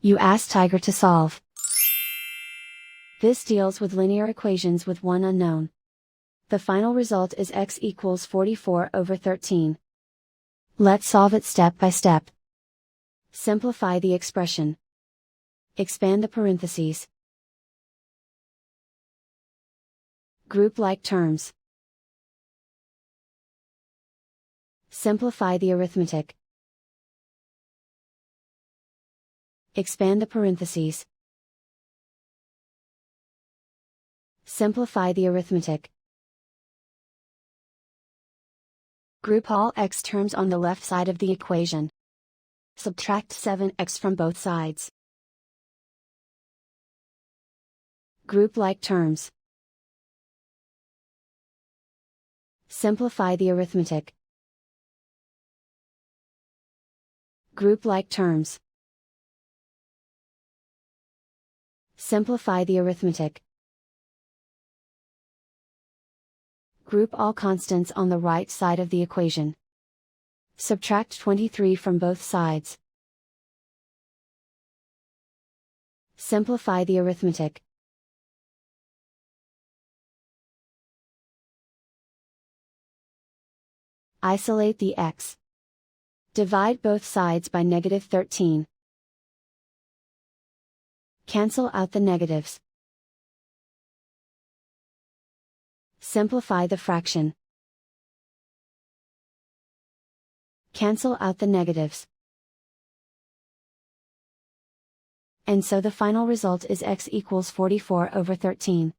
You ask Tiger to solve. This deals with linear equations with one unknown. The final result is x equals 44 over 13. Let's solve it step by step. Simplify the expression. Expand the parentheses. Group like terms. Simplify the arithmetic. Expand the parentheses. Simplify the arithmetic. Group all x terms on the left side of the equation. Subtract 7x from both sides. Group like terms. Simplify the arithmetic. Group like terms. Simplify the arithmetic. Group all constants on the right side of the equation. Subtract 23 from both sides. Simplify the arithmetic. Isolate the x. Divide both sides by -13. Cancel out the negatives. Simplify the fraction. Cancel out the negatives. And so the final result is x equals 44 over 13.